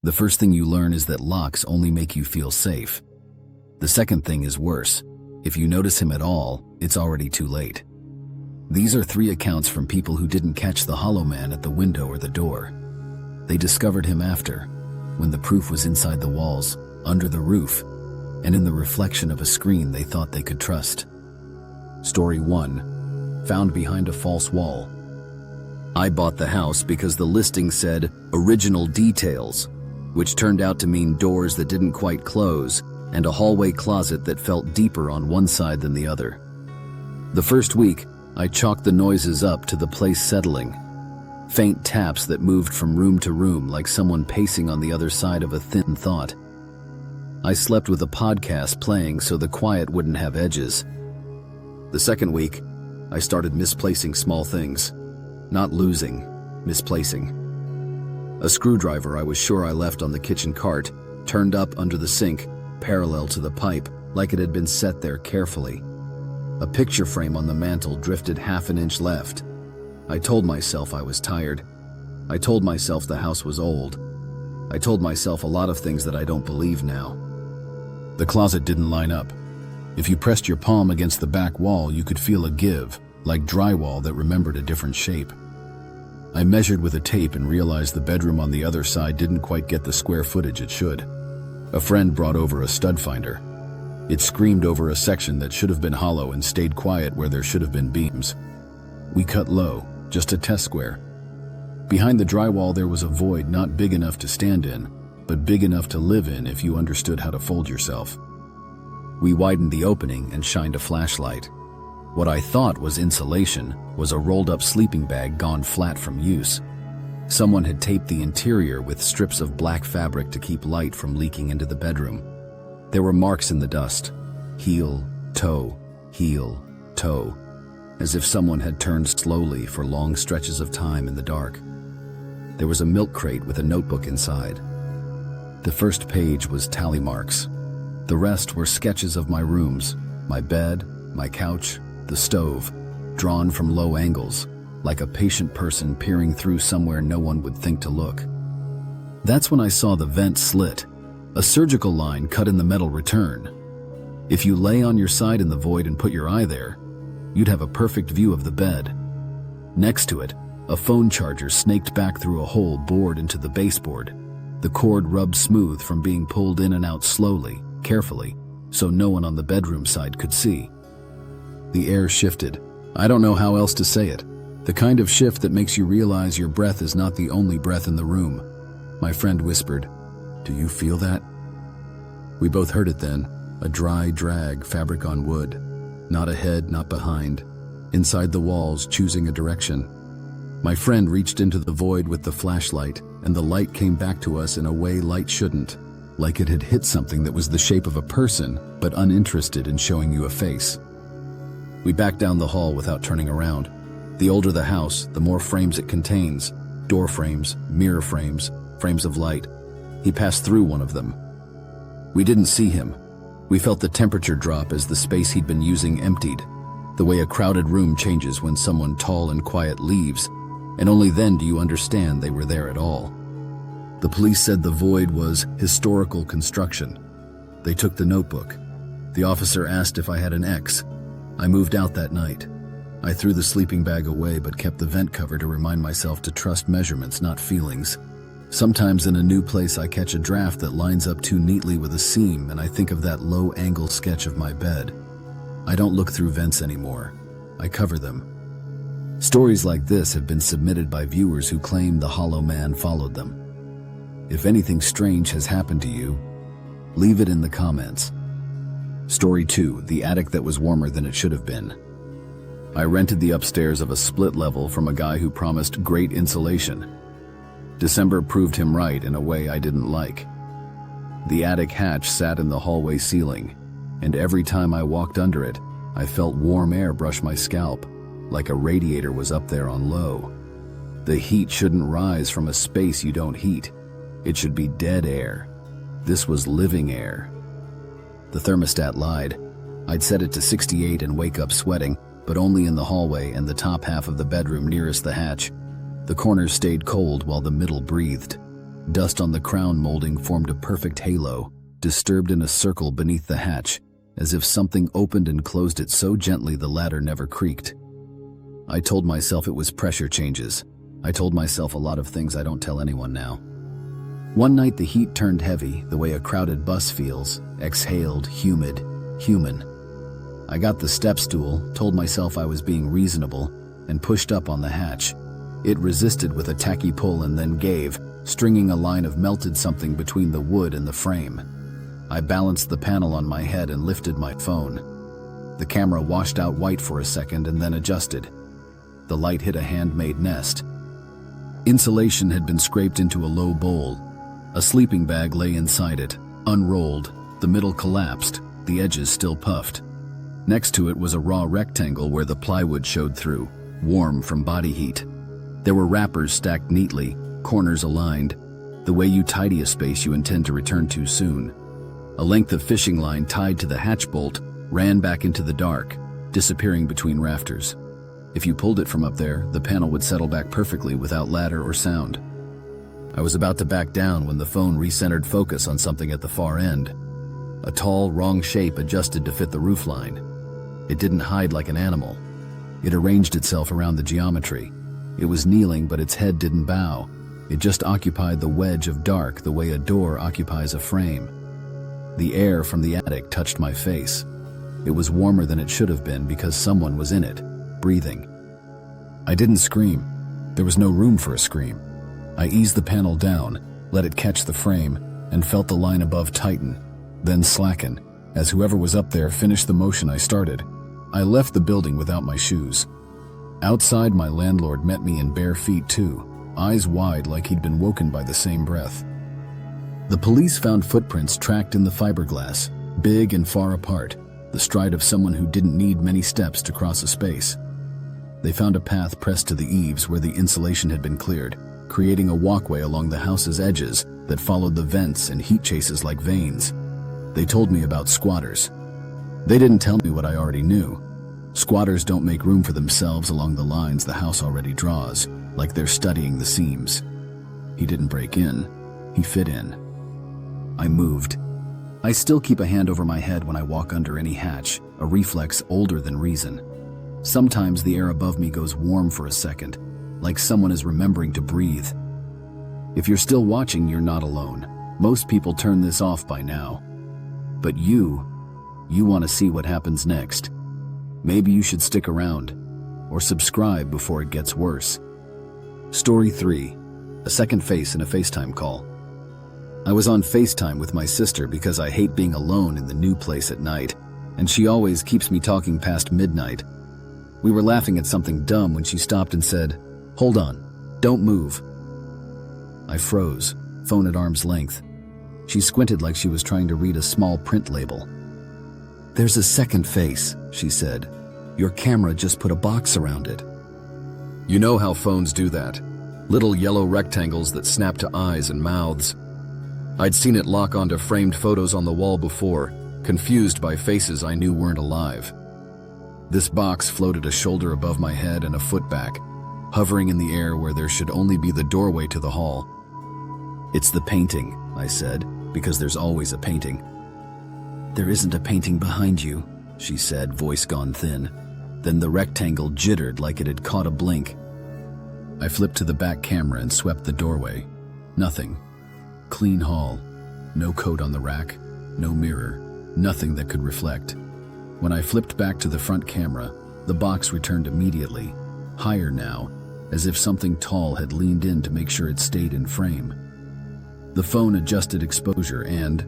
The first thing you learn is that locks only make you feel safe. The second thing is worse. If you notice him at all, it's already too late. These are 3 accounts from people who didn't catch the hollow man at the window or the door. They discovered him after, when the proof was inside the walls, under the roof, and in the reflection of a screen they thought they could trust. Story 1. Found behind a false wall. I bought the house because the listing said original details, which turned out to mean doors that didn't quite close and a hallway closet that felt deeper on one side than the other. The first week, I chalked the noises up to the place settling. Faint taps that moved from room to room like someone pacing on the other side of a thin thought. I slept with a podcast playing so the quiet wouldn't have edges. The second week, I started misplacing small things. Not losing, misplacing. A screwdriver I was sure I left on the kitchen cart turned up under the sink, parallel to the pipe, like it had been set there carefully. A picture frame on the mantel drifted half an inch left. I told myself I was tired. I told myself the house was old. I told myself a lot of things that I don't believe now. The closet didn't line up. If you pressed your palm against the back wall, you could feel a give, like drywall that remembered a different shape. I measured with a tape and realized the bedroom on the other side didn't quite get the square footage it should. A friend brought over a stud finder. It screamed over a section that should have been hollow and stayed quiet where there should have been beams. We cut low, just a test square. Behind the drywall there was a void not big enough to stand in, but big enough to live in if you understood how to fold yourself. We widened the opening and shined a flashlight. What I thought was insulation was a rolled-up sleeping bag gone flat from use. Someone had taped the interior with strips of black fabric to keep light from leaking into the bedroom. There were marks in the dust. Heel, toe, as if someone had turned slowly for long stretches of time in the dark. There was a milk crate with a notebook inside. The first page was tally marks. The rest were sketches of my rooms, my bed, my couch, the stove, drawn from low angles, like a patient person peering through somewhere no one would think to look. That's when I saw the vent slit, a surgical line cut in the metal return. If you lay on your side in the void and put your eye there, you'd have a perfect view of the bed. Next to it, a phone charger snaked back through a hole bored into the baseboard. The cord rubbed smooth from being pulled in and out slowly, carefully, so no one on the bedroom side could see. The air shifted. I don't know how else to say it. The kind of shift that makes you realize your breath is not the only breath in the room. My friend whispered, "Do you feel that?" We both heard it then, a dry drag, fabric on wood. Not ahead, not behind. Inside the walls, choosing a direction. My friend reached into the void with the flashlight, and the light came back to us in a way light shouldn't, like it had hit something that was the shape of a person, but uninterested in showing you a face. We backed down the hall without turning around. The older the house, the more frames it contains. Door frames, mirror frames, frames of light. He passed through one of them. We didn't see him. We felt the temperature drop as the space he'd been using emptied, the way a crowded room changes when someone tall and quiet leaves, and only then do you understand they were there at all. The police said the void was historical construction. They took the notebook. The officer asked if I had an ex. I moved out that night. I threw the sleeping bag away but kept the vent cover to remind myself to trust measurements, not feelings. Sometimes in a new place I catch a draft that lines up too neatly with a seam and I think of that low-angle sketch of my bed. I don't look through vents anymore. I cover them. Stories like this have been submitted by viewers who claim the hollow man followed them. If anything strange has happened to you, leave it in the comments. Story 2, the attic that was warmer than it should have been. I rented the upstairs of a split level from a guy who promised great insulation. December proved him right in a way I didn't like. The attic hatch sat in the hallway ceiling, and every time I walked under it, I felt warm air brush my scalp, like a radiator was up there on low. The heat shouldn't rise from a space you don't heat. It should be dead air. This was living air. The thermostat lied. I'd set it to 68 and wake up sweating, but only in the hallway and the top half of the bedroom nearest the hatch. The corners stayed cold while the middle breathed. Dust on the crown molding formed a perfect halo, disturbed in a circle beneath the hatch, as if something opened and closed it so gently the ladder never creaked. I told myself it was pressure changes. I told myself a lot of things I don't tell anyone now. One night the heat turned heavy, the way a crowded bus feels, exhaled, humid, human. I got the step stool, told myself I was being reasonable, and pushed up on the hatch. It resisted with a tacky pull and then gave, stringing a line of melted something between the wood and the frame. I balanced the panel on my head and lifted my phone. The camera washed out white for a second and then adjusted. The light hit a handmade nest. Insulation had been scraped into a low bowl. A sleeping bag lay inside it, unrolled, the middle collapsed, the edges still puffed. Next to it was a raw rectangle where the plywood showed through, warm from body heat. There were wrappers stacked neatly, corners aligned, the way you tidy a space you intend to return to soon. A length of fishing line tied to the hatch bolt ran back into the dark, disappearing between rafters. If you pulled it from up there, the panel would settle back perfectly without ladder or sound. I was about to back down when the phone recentered focus on something at the far end. A tall, wrong shape adjusted to fit the roofline. It didn't hide like an animal. It arranged itself around the geometry. It was kneeling, but its head didn't bow. It just occupied the wedge of dark the way a door occupies a frame. The air from the attic touched my face. It was warmer than it should have been because someone was in it, breathing. I didn't scream. There was no room for a scream. I eased the panel down, let it catch the frame, and felt the line above tighten, then slacken, as whoever was up there finished the motion I started. I left the building without my shoes. Outside, my landlord met me in bare feet too, eyes wide like he'd been woken by the same breath. The police found footprints tracked in the fiberglass, big and far apart, the stride of someone who didn't need many steps to cross a space. They found a path pressed to the eaves where the insulation had been cleared, creating a walkway along the house's edges that followed the vents and heat chases like veins. They told me about squatters. They didn't tell me what I already knew. Squatters don't make room for themselves along the lines the house already draws, like they're studying the seams. He didn't break in. He fit in. I moved. I still keep a hand over my head when I walk under any hatch, a reflex older than reason. Sometimes the air above me goes warm for a second, like someone is remembering to breathe. If you're still watching, you're not alone. Most people turn this off by now. But you want to see what happens next. Maybe you should stick around, or subscribe before it gets worse. Story 3. A second face in a FaceTime call. I was on FaceTime with my sister because I hate being alone in the new place at night, and she always keeps me talking past midnight. We were laughing at something dumb when she stopped and said, "Hold on, don't move." I froze, phone at arm's length. She squinted like she was trying to read a small print label. "There's a second face," she said. "Your camera just put a box around it." You know how phones do that. Little yellow rectangles that snap to eyes and mouths. I'd seen it lock onto framed photos on the wall before, confused by faces I knew weren't alive. This box floated a shoulder above my head and a foot back, hovering in the air where there should only be the doorway to the hall. "It's the painting," I said, because there's always a painting. "There isn't a painting behind you," she said, voice gone thin. Then the rectangle jittered like it had caught a blink. I flipped to the back camera and swept the doorway. Nothing. Clean hall. No coat on the rack. No mirror. Nothing that could reflect. When I flipped back to the front camera, the box returned immediately, higher now, as if something tall had leaned in to make sure it stayed in frame. The phone adjusted exposure and,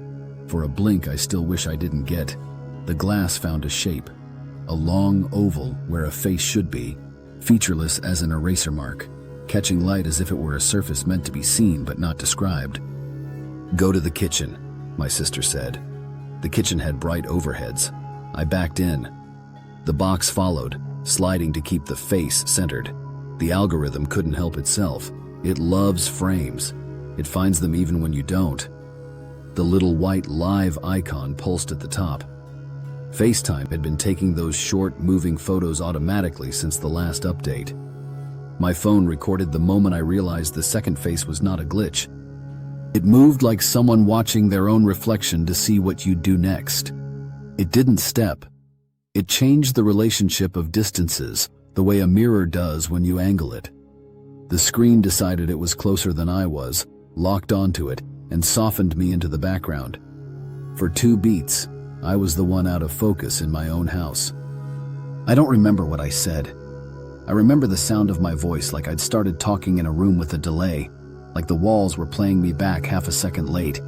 for a blink I still wish I didn't get, the glass found a shape, a long oval where a face should be, featureless as an eraser mark, catching light as if it were a surface meant to be seen but not described. "Go to the kitchen," my sister said. The kitchen had bright overheads. I backed in. The box followed, sliding to keep the face centered. The algorithm couldn't help itself. It loves frames. It finds them even when you don't. The little white live icon pulsed at the top. FaceTime had been taking those short, moving photos automatically since the last update. My phone recorded the moment I realized the second face was not a glitch. It moved like someone watching their own reflection to see what you'd do next. It didn't step. It changed the relationship of distances, the way a mirror does when you angle it. The screen decided it was closer than I was, locked onto it, and softened me into the background. For 2 beats, I was the one out of focus in my own house. I don't remember what I said. I remember the sound of my voice like I'd started talking in a room with a delay, like the walls were playing me back half a second late.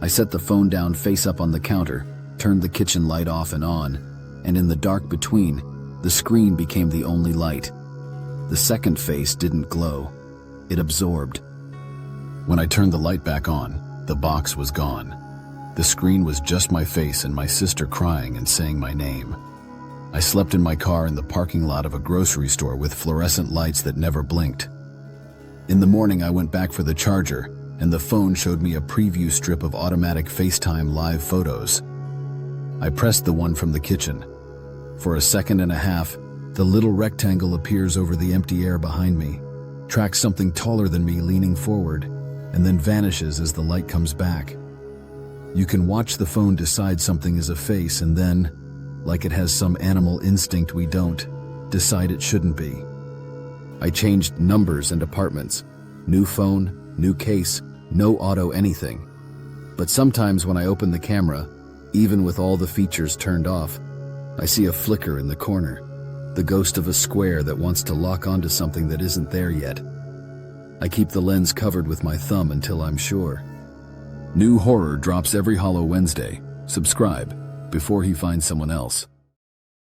I set the phone down face up on the counter, turned the kitchen light off and on, and in the dark between, the screen became the only light. The second face didn't glow. It absorbed. When I turned the light back on, the box was gone. The screen was just my face and my sister crying and saying my name. I slept in my car in the parking lot of a grocery store with fluorescent lights that never blinked. In the morning, I went back for the charger, and the phone showed me a preview strip of automatic FaceTime live photos. I pressed the one from the kitchen. For a second and a half, the little rectangle appears over the empty air behind me, tracks something taller than me leaning forward, and then vanishes as the light comes back. You can watch the phone decide something is a face and then, like it has some animal instinct we don't, decide it shouldn't be. I changed numbers and apartments. New phone, new case, no auto anything. But sometimes when I open the camera, even with all the features turned off, I see a flicker in the corner, the ghost of a square that wants to lock onto something that isn't there yet. I keep the lens covered with my thumb until I'm sure. New horror drops every Hollow Wednesday. Subscribe before he finds someone else.